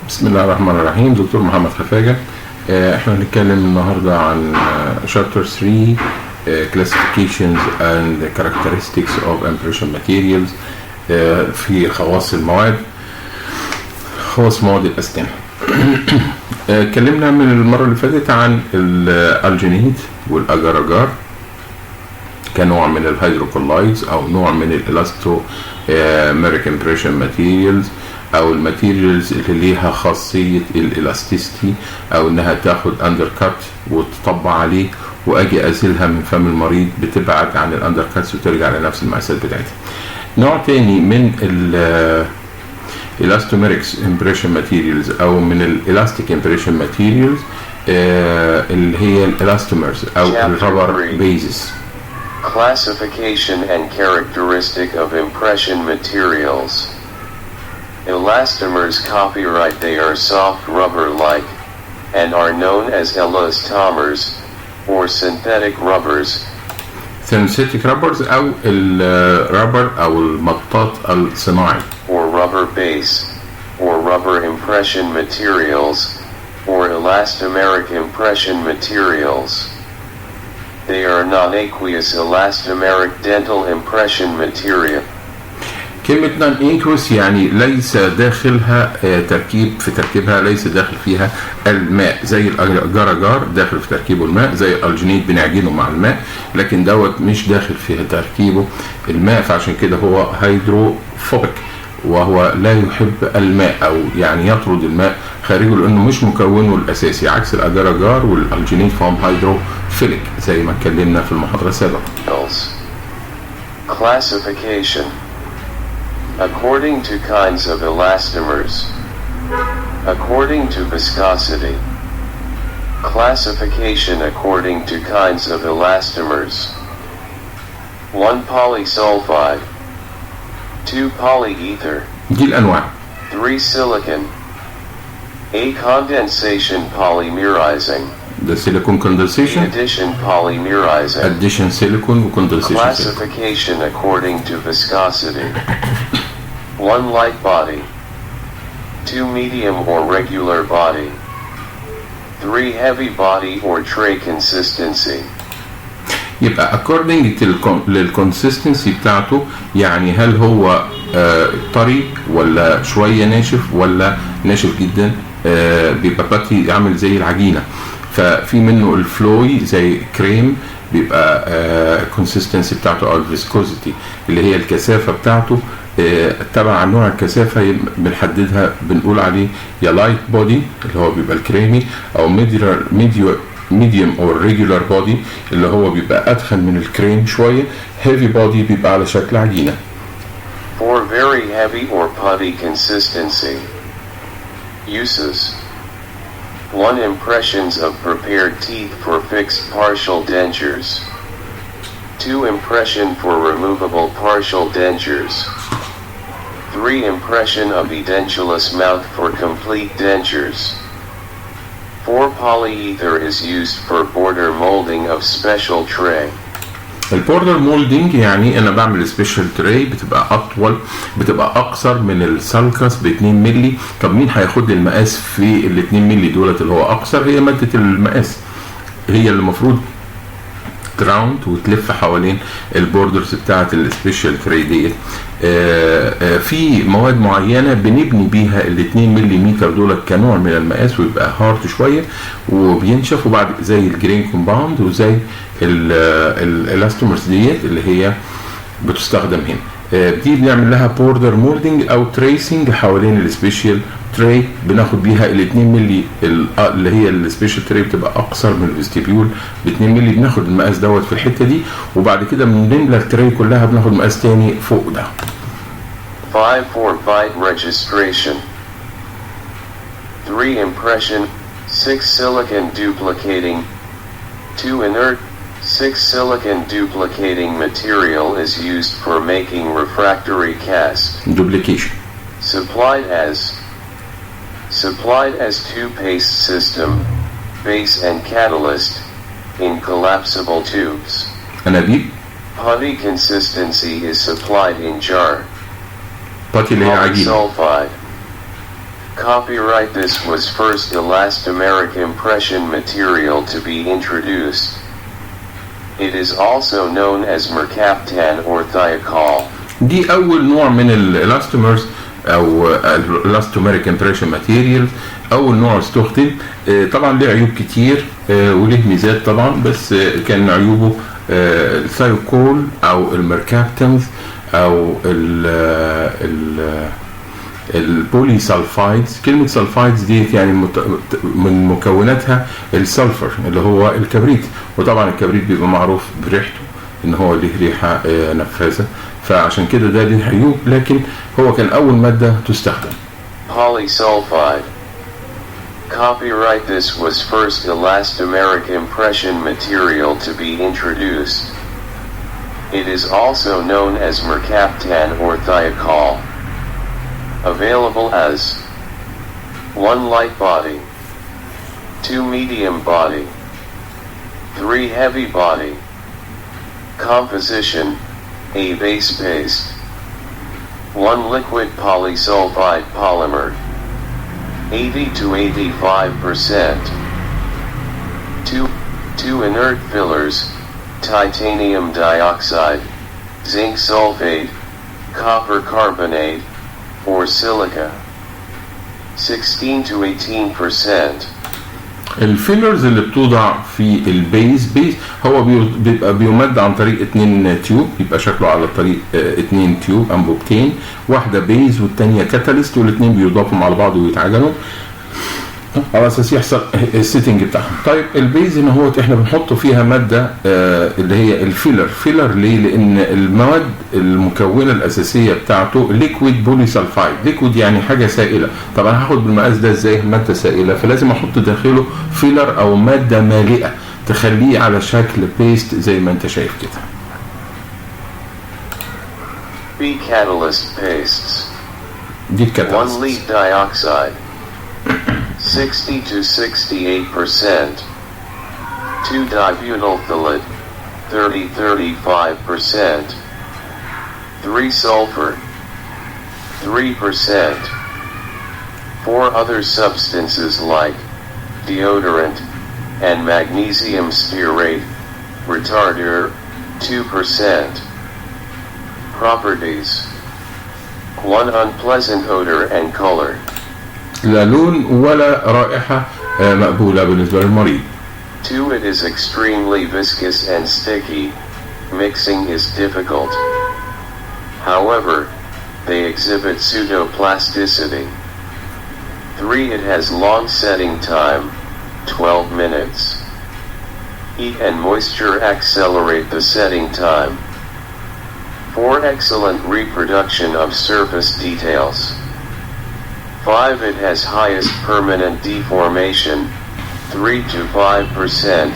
بسم الله الرحمن الرحيم. دكتور محمد خفاجة. احنا هنتكلم النهاردة عن chapter 3 classifications and characteristics of impression materials في خواص المواد، خواص مواد الأسنان. اتكلمنا من المرة اللي فاتت عن الألجينيت والأجار-أجار كنوع من الهيدروكولايدز أو نوع من الإلاستوميريك impression materials او الماتيريالز اللي ليها خاصيه الالاستيستي او انها تاخد اندر كات وتطبع عليه واجي ازيلها من فم المريض بتبعد عن الاندر كاتس وترجع لنفس المقاسات بتاعتها. نوع تاني من الاستوميريك امبريشن ماتيريالز او من الالاستيك امبريشن ماتيريالز اللي هي الالاستومرز او الرابر بيزز. Classification and characteristic of impression materials. Elastomers copyright. They are soft rubber-like and are known as elastomers or synthetic rubbers. Synthetic rubbers أو الرابر أو المطاط الصناعي. Or rubber base or rubber impression materials or elastomeric impression materials. They are non-aqueous elastomeric dental impression material. كلمة non-aqueous يعني ليس داخلها تركيب، في تركيبها ليس داخل فيها الماء، زي الأجار-أجار داخل في تركيبه الماء، زي الألجينيت بنعجنه مع الماء، لكن دوت مش داخل فيها تركيبه الماء، فعشان كده هو هيدروفوبيك وهو لا يحب الماء أو يعني يطرد الماء خارجه لأنه مش مكونه الأساسي، عكس الأجار-أجار والألجينيت فهم هيدروفيليك زي ما اتكلمنا في المحاضرة السابقة. Classification. According to kinds of elastomers. According to viscosity. Classification according to kinds of elastomers. 1 polysulfide. 2 polyether. دي الأنواع. 3 silicon. A condensation polymerizing. The silicon condensation. Addition polymerizing. Addition silicon condensation. Classification according to viscosity. 1 light body. 2 medium or regular body. 3 heavy body or tray consistency. يبقى according للconsistency بتاعته، يعني هل هو طري ولا شوية ناشف ولا ناشف جدا، بيبقى باتي عامل زي العجينة. ففي منه الفلوي زي كريم بيبقى consistency بتاعته او الفيسكوزيتي اللي هي الكثافة بتاعته تبع نوع الكثافة بنحددها، بنقول عليه يا لايت بودي اللي هو بيبقى الكريمي او ميديوم او ريجولار بودي اللي هو بيبقى ادخن من الكريم شوية. هيفي بودي بيبقى على شكل عجينة. For very heavy or putty consistency. Uses. 1 impressions of prepared teeth for fixed partial dentures. 2 impression for removable partial dentures. 3 impression of edentulous mouth for complete dentures. 4 polyether is used for border molding of special tray. البوردر مولدنج يعني انا بعمل سبيشال تراي بتبقى اطول، بتبقى اقصر من السالكس ب 2 مللي. طب مين هياخد لي المقاس في ال 2 مللي دولت اللي هو اقصر؟ هي ماده المقاس، هي اللي المفروض تراوند وتلف حوالين البوردرز بتاعه السبيشال تراي ديت. في مواد معينه بنبني بيها ال 2 ملم دولت كنوع من المقاس ويبقى هارد شويه وبينشف، وبعد زي الجرين كومباوند وزي الالاستومرز ديت اللي هي بتستخدم هنا. دي بنعمل لها بوردر مولدنج او تريسنج حوالين السبيشال تراي، بناخد بيها ال 2 مللي اللي هي السبيشال تراي بتبقى اقصر من الفيستيبيول ب 2 مللي، بناخد المقاس دوت في الحته دي وبعد كده بنملى التراي كلها بناخد مقاس تاني فوق ده. 5 for bite registration. 3 impression. 6 silicon duplicating. 2 inert. 6 silicon duplicating material is used for making refractory cast. Duplication. Supplied as 2 paste system, base and catalyst, in collapsible tubes. أنابيب. Putty consistency is supplied in jar. باتي اللي هي عجينة. Polysulfide. Copyright. This was first elastomeric impression material to be introduced. It is also known as mercaptan or thiokol. دي أول نوع من الإلاستومرز أو الإلاستوميريك إمبريشن ماتيريال. أول نوع استخدم. طبعا له عيوب كتير وله ميزات طبعا، بس كان عيوبه الثايوكول أو المركابتنز أو البولي سلفايدز. كلمة سلفايدز دي يعني من مكوناتها السلفر اللي هو الكبريت، وطبعا الكبريت بيبقى معروف بريحته ان هو له ريحة نفاذة، فعشان كده ده له عيوب، لكن هو كان اول مادة تستخدم. Polysulfide. Copyright. This was first elastomeric impression material to be introduced. It is also known as mercaptan or thiokol. Available as 1 light body, 2 medium body, 3 heavy body. Composition: A base paste, 1 liquid polysulfide polymer, 80 to 85%, 2 inert fillers, titanium dioxide, zinc sulfate, copper carbonate, or silica, 16 to 18%. الفيلرز اللي بتوضع في البيز هو بيبقى بيمد عن طريق 2 تيوب، بيبقى شكله على طريق 2 تيوب انبوبتين، واحده بيز والثانيه كاتاليست، والاثنين بيضافوا على بعض ويتعجنوا على اساس يحصل السيتنج بتاعهم. طيب البيز ان هو احنا بنحط فيها ماده اللي هي الفيلر. فيلر ليه؟ لان المواد المكونه الاساسيه بتاعته ليكويد بولي سلفايد. ليكويد يعني حاجه سائله. طبعا هاخد بالمقاس ده ازاي ماده سائله؟ فلازم احط داخله فيلر او ماده مالئه تخليه على شكل بيست زي ما انت شايف كده. B catalyst pastes. دي الكاتاليست. 1 lead dioxide, 60 to 68%. 2 dibutyl phthalate, 30-35%. 3 sulfur, 3%. 4 other substances like deodorant and magnesium stearate retarder, 2%. Properties: 1 unpleasant odor and color. لا لون ولا رائحة مقبولة بالنسبة للمريض. 2 it is extremely viscous and sticky. Mixing is difficult. However, they exhibit pseudoplasticity. 3 it has long setting time, 12 minutes. Heat and moisture accelerate the setting time. 4 excellent reproduction of surface details. 5 it has highest permanent deformation, 3 to 5%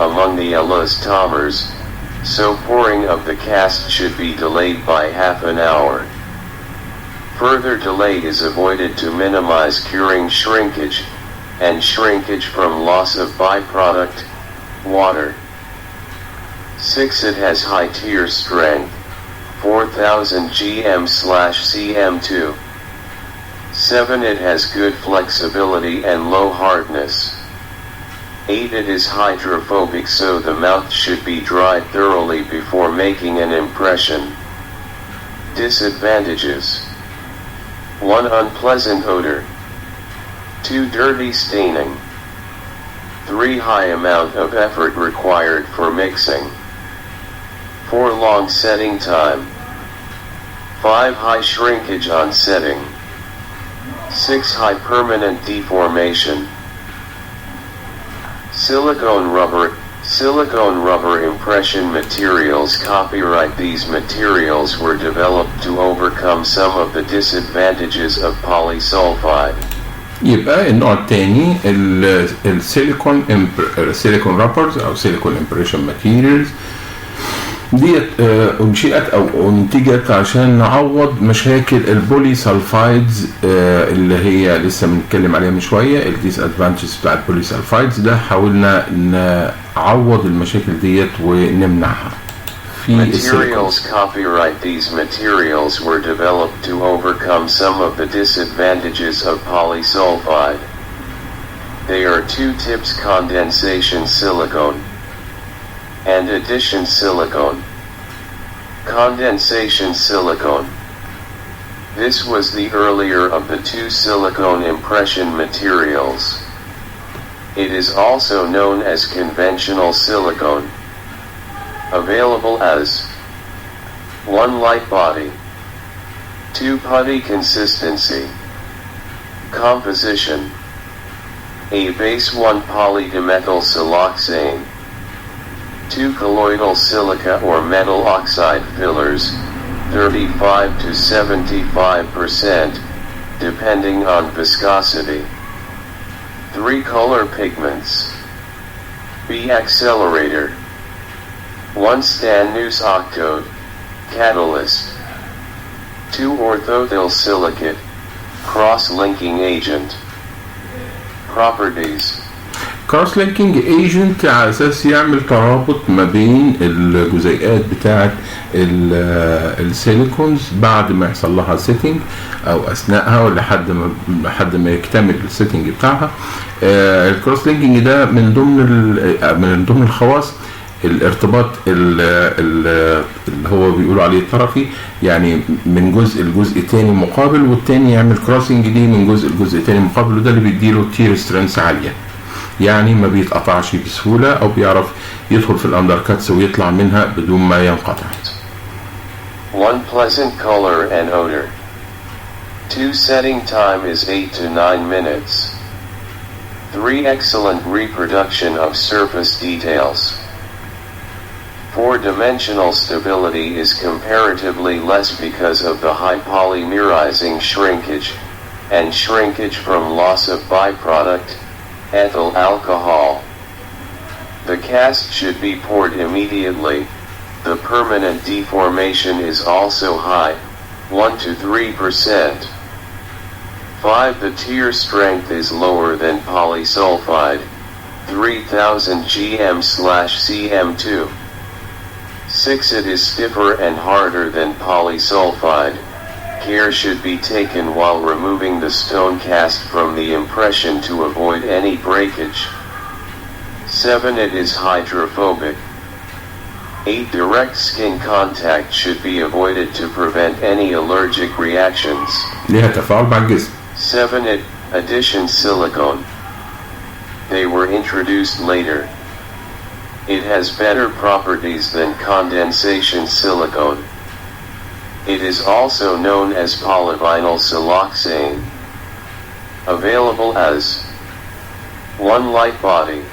among the elastomers, so pouring of the cast should be delayed by half an hour. Further delay is avoided to minimize curing shrinkage, and shrinkage from loss of byproduct, water. 6 it has high tear strength, 4000 gm/cm2. 7 it has good flexibility and low hardness. 8 it is hydrophobic, so the mouth should be dried thoroughly before making an impression. Disadvantages: 1 unpleasant odor, 2 dirty staining, 3 high amount of effort required for mixing, 4 long setting time, 5 high shrinkage on setting, 6 high permanent deformation. Silicone rubber impression materials. Copyright. These materials were developed to overcome some of the disadvantages of polysulfide. يبقى النوع الثاني السيليكون رابرز او سيليكون امبريشن ماتيريالز ديت انشئت او انتجت عشان نعوض مشاكل البولي سلفايدز اللي هي لسه بنتكلم عليها من شويه. الديس ادفانتجز بتاعت البولي سلفايدز ده حاولنا نعوض المشاكل ديت ونمنعها في Materials copyright. These materials were developed to overcome some of the disadvantages of polysulfide. They are 2 tips: condensation silicone and addition silicone. Condensation silicone. This was the earlier of the 2 silicone impression materials. It is also known as conventional silicone. Available as 1 light body, 2 putty consistency. Composition: a base 1 polydimethyl siloxane, 2 colloidal silica or metal oxide fillers, 35 to 75%, depending on viscosity. 3 color pigments. B accelerator. 1 stannous octode, catalyst. 2 orthotyl silicate, cross-linking agent. Properties. كروس لينكينج ايجنت على اساس يعمل ترابط ما بين الجزيئات بتاعه السيليكونز بعد ما يحصل لها سيتنج او اثناءها ولا لحد ما يكتمل السيتنج بتاعها. الكروس لينكينج ده من ضمن الخواص الارتباط اللي هو بيقولوا عليه الطرفي، يعني من جزء لجزء تاني مقابل، والتاني يعمل كروسنج دي من جزء لجزء تاني مقابل، وده اللي بيديله تير سترينث عاليه، يعني ما بيتقطعش بسهوله او بيعرف يدخل في الاندر كاتس ويطلع منها بدون ما ينقطع. 1 pleasant color and odor. 2 setting time is 8 to 9 minutes. 3 excellent reproduction of surface details. 4-dimensional stability is comparatively less because of the high polymerizing shrinkage, and shrinkage from loss of byproduct, ethyl alcohol. The cast should be poured immediately. The permanent deformation is also high, 1 to 3%. 5. The tear strength is lower than polysulfide, 3000 gm/cm2. 6. It is stiffer and harder than polysulfide. Care should be taken while removing the stone cast from the impression to avoid any breakage. 7. It is hydrophobic. 8. Direct skin contact should be avoided to prevent any allergic reactions. ليها تفاعل مع الجسم. 7. Addition silicone. They were introduced later. It has better properties than condensation silicone. It is also known as polyvinyl siloxane. Available as 1 light body,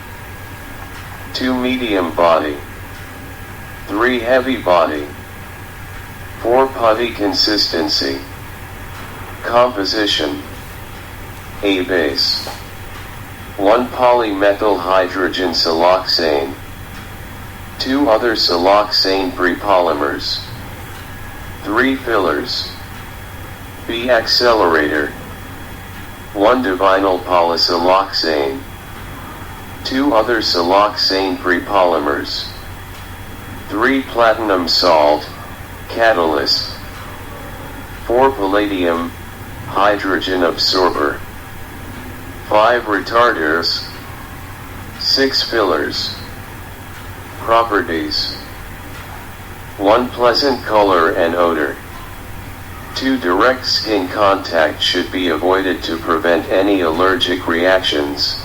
2 medium body, 3 heavy body, 4 putty consistency. Composition: a base, 1 polymethyl hydrogen siloxane, 2 other siloxane prepolymers, 3 fillers. B accelerator. 1 divinyl polysiloxane, 2 other siloxane prepolymers, 3 platinum salt, catalyst, 4 palladium, hydrogen absorber, 5 retarders, 6 fillers. Properties: 1 pleasant color and odor. 2 direct skin contact should be avoided to prevent any allergic reactions.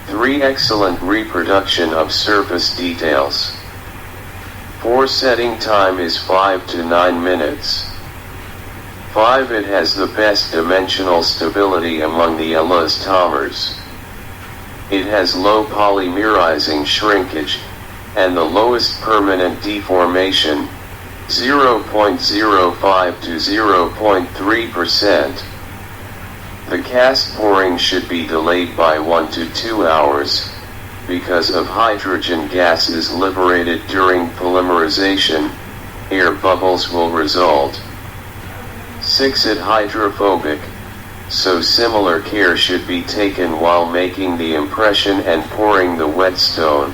3 excellent reproduction of surface details. 4 setting time is 5 to 9 minutes. 5 It has the best dimensional stability among the elastomers. It has low polymerizing shrinkage, and the lowest permanent deformation, 0.05 to 0.3%. The cast pouring should be delayed by 1 to 2 hours, because of hydrogen gases liberated during polymerization, air bubbles will result. 6 It hydrophobic, so similar care should be taken while making the impression and pouring the wet stone.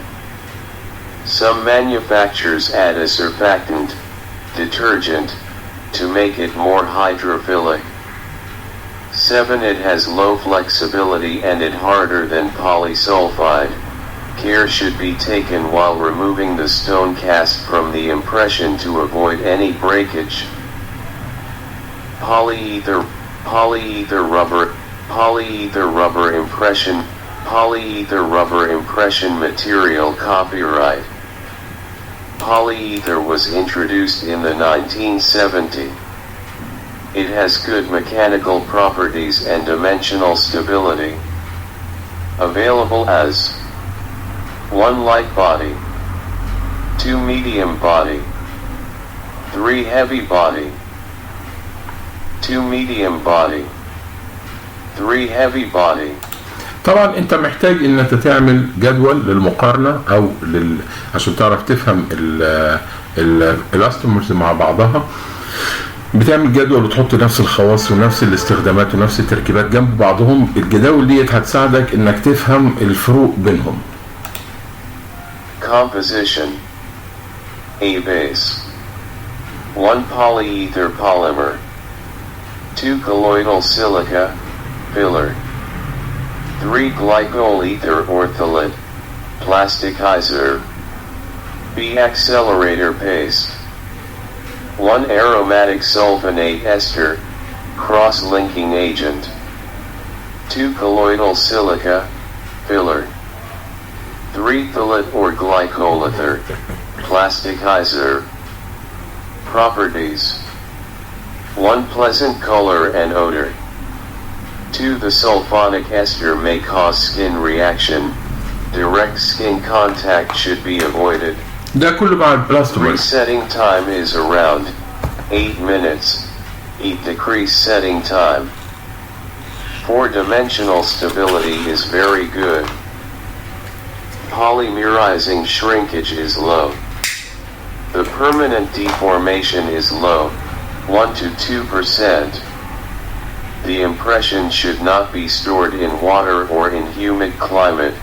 Some manufacturers add a surfactant, detergent, to make it more hydrophilic. 7. It has low flexibility and it harder than polysulfide. Care should be taken while removing the stone cast from the impression to avoid any breakage. Polyether rubber impression material. Copyright. Polyether was introduced in the 1970s. It has good mechanical properties and dimensional stability. Available as 1 light body, 2 medium body, 3 heavy body, 2 medium body, 3 heavy body. طبعا انت محتاج ان انت تعمل جدول للمقارنه او عشان تعرف تفهم الاستمرز مع بعضها. بتعمل جدول وتحط نفس الخواص ونفس الاستخدامات ونفس التركيبات جنب بعضهم. الجداول ديت هتساعدك انك تفهم الفروق بينهم. Composition. A base. 1 polyether polymer. 2 colloidal silica, filler. 3 glycol ether ortholate, plasticizer. B accelerator paste. 1 aromatic sulfonate ester, cross-linking agent. 2 colloidal silica, filler. 3 phthalate or glycol ether, plasticizer. Properties. 1 pleasant color and odor. 2 the sulfonic ester may cause skin reaction. Direct skin contact should be avoided. ده كله مع البلاستمر. Resetting time is around 8 minutes. Eat decrease setting time. 4-dimensional stability is very good. Polymerizing shrinkage is low. The permanent deformation is low, 1 to 2%. The impression should not be stored in water or in humid climate,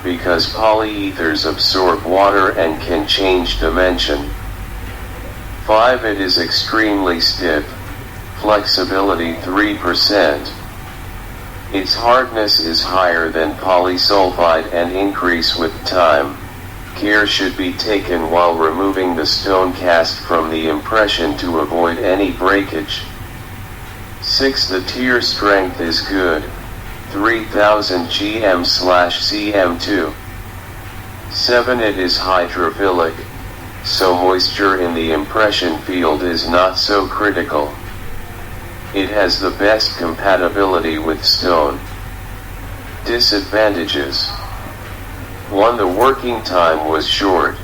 because polyethers absorb water and can change dimension. 5. It is extremely stiff. Flexibility 3%. Its hardness is higher than polysulfide and increase with time. Care should be taken while removing the stone cast from the impression to avoid any breakage. 6. The tear strength is good. 3000 gm/cm2. 7. It is hydrophilic, so moisture in the impression field is not so critical. It has the best compatibility with stone. Disadvantages. 1. The working time was short.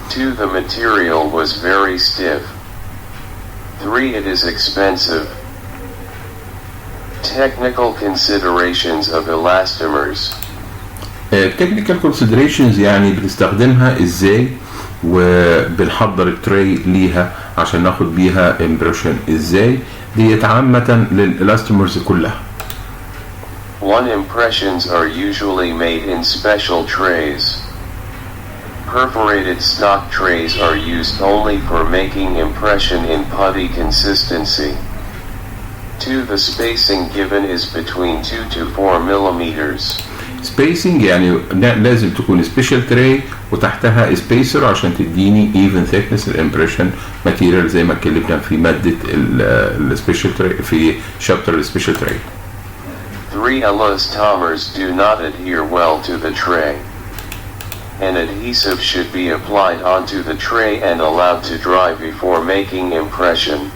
2. The material was very stiff. 3. It is expensive. Technical considerations of elastomers. technical considerations يعني بنستخدمها ازاي وبنحضر التري ليها عشان ناخد بيها امبريشن ازاي. دي عامة للاستمرز كلها. 1. Impressions are usually made in special trays. Perforated stock trays are used only for making impression in putty consistency. 2. The spacing given is between 2 to 4 millimeters. spacing يعني لازم تكون سبيشال تري وتحتها سبيسر عشان تديني even thickness الامبريشن ماتيريال زي ما اتكلمنا في مادة السبيشال تري في شابتر السبيشال تري. 3. Elastomers do not adhere well to the tray. An adhesive should be applied onto the tray and allowed to dry before making impression.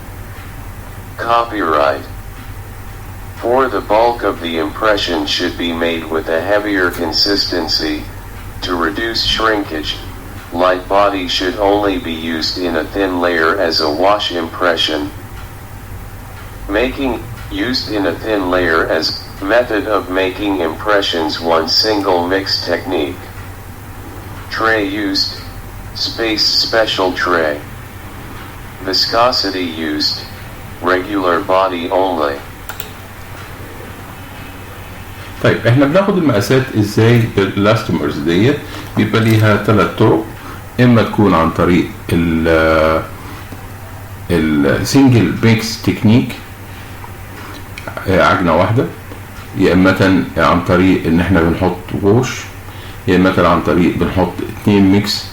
Copyright. 4. The bulk of the impression should be made with a heavier consistency. To reduce shrinkage, light body should only be used in a thin layer as a wash impression. Used in a thin layer as method of making impressions. 1. Single mix technique. Tray used. Space special tray. Viscosity used. Regular body only. طيب احنا بناخد المقاسات ازاي بالاستومرز ديت؟ بيبقى ليها 3 طرق. اما تكون عن طريق السنجل ميكس تكنيك، عجنه واحده، يا اما عن طريق ان احنا بنحط ووش، يا اما عن طريق بنحط 2 ميكس،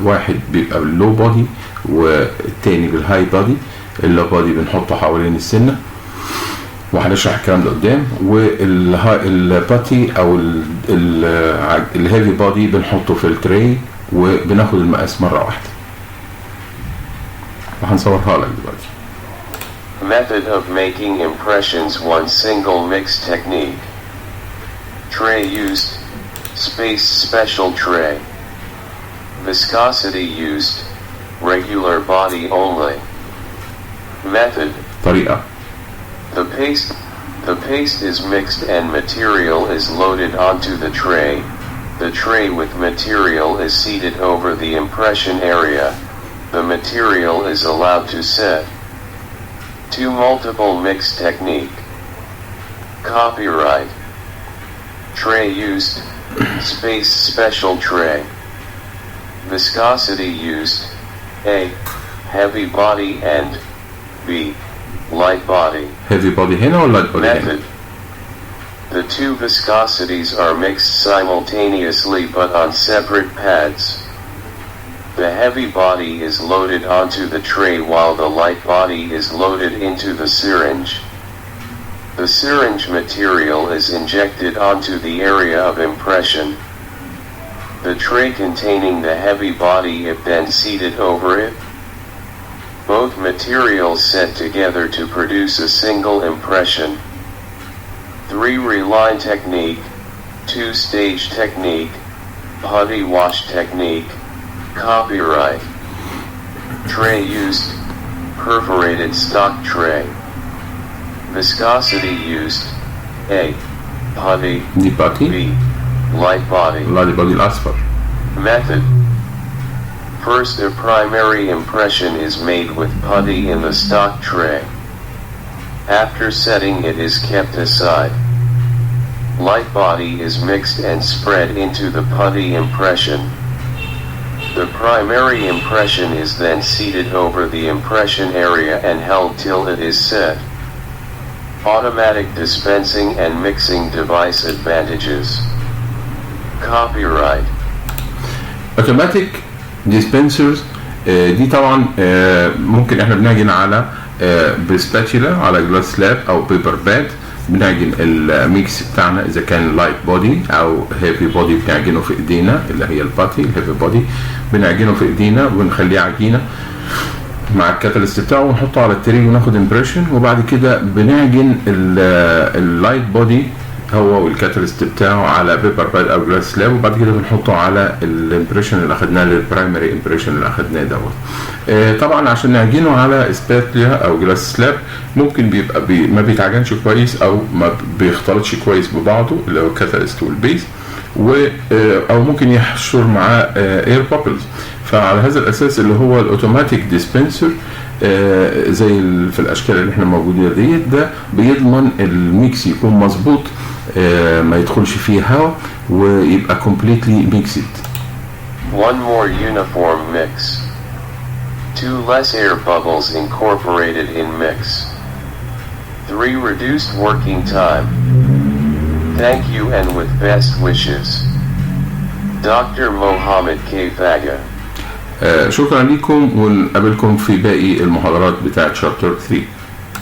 واحد بيبقى باللو بودي والتاني بالهاي بودي. اللو بودي بنحطه حوالين السنه، وهنشرح الكلام ده قدام. والباتي او الهيفي بودي بنحطه في التري، وبناخد المقاس مره واحده، وهنصورها لك دلوقتي. Method of making impressions: 1 single mix technique. Tray used: space special tray. Viscosity used: regular body only. Method: طريقه. The paste is mixed and material is loaded onto the tray. The tray with material is seated over the impression area. The material is allowed to set. 2 multiple mix technique. Copyright. Tray used: space special tray. Viscosity used: A. heavy body and B. light body. heavy body هنا ولا light body هنا؟ Method: the 2 viscosities are mixed simultaneously but on separate pads. The heavy body is loaded onto the tray while the light body is loaded into the syringe. The syringe material is injected onto the area of impression. The tray containing the heavy body is then seated over it. Both materials set together to produce a single impression. 3 reline technique, 2-stage technique, putty wash technique. Copyright. Tray used: perforated stock tray. Viscosity used: A. putty. دي باتي. B. light body. light body الأصفر. Method: first, a primary impression is made with putty in the stock tray. After setting, it is kept aside. Light body is mixed and spread into the putty impression. The primary impression is then seated over the impression area and held till it is set. Automatic dispensing and mixing device advantages. Copyright. automatic dispensers دي طبعا ممكن احنا بنعجن على بسباتشيلا على جلاس سلاب او بيبر باد. بنعجن الميكس بتاعنا اذا كان لايت بودي او هيفي بودي بنعجنه في ايدينا، اللي هي الباتي الهيفي بودي بنعجنه في ايدينا ونخليه عجينه مع الكاتاليست بتاعه ونحطه على التري وناخد امبريشن. وبعد كده بنعجن اللايت بودي هو والكاتاليست بتاعه على بيبر باد او جلاس سلاب، وبعد كده بنحطه على الامبريشن اللي اخدناه للبرايمري امبريشن اللي اخدناه دوت. طبعا عشان نعجنه على سباتليا او جلاس سلاب ممكن بيبقى ما بيتعجنش كويس او ما بيختلطش كويس ببعضه اللي هو الكاتاليست والبيز، او ممكن يحشر معاه اير بابلز. فعلى هذا الاساس اللي هو الاوتوماتيك ديسبنسر زي في الاشكال اللي احنا موجودين ديت، ده بيضمن الميكس يكون مظبوط، ما يدخلش فيه هواء ويبقى completely mixed. 1 more uniform mix. 2 less air bubbles incorporated in mix. 3 reduced working time. Thank you and with best wishes. Dr. Mohammed K. Faga. شكرا لكم ونقابلكم في باقي المحاضرات بتاعت شابتر 3.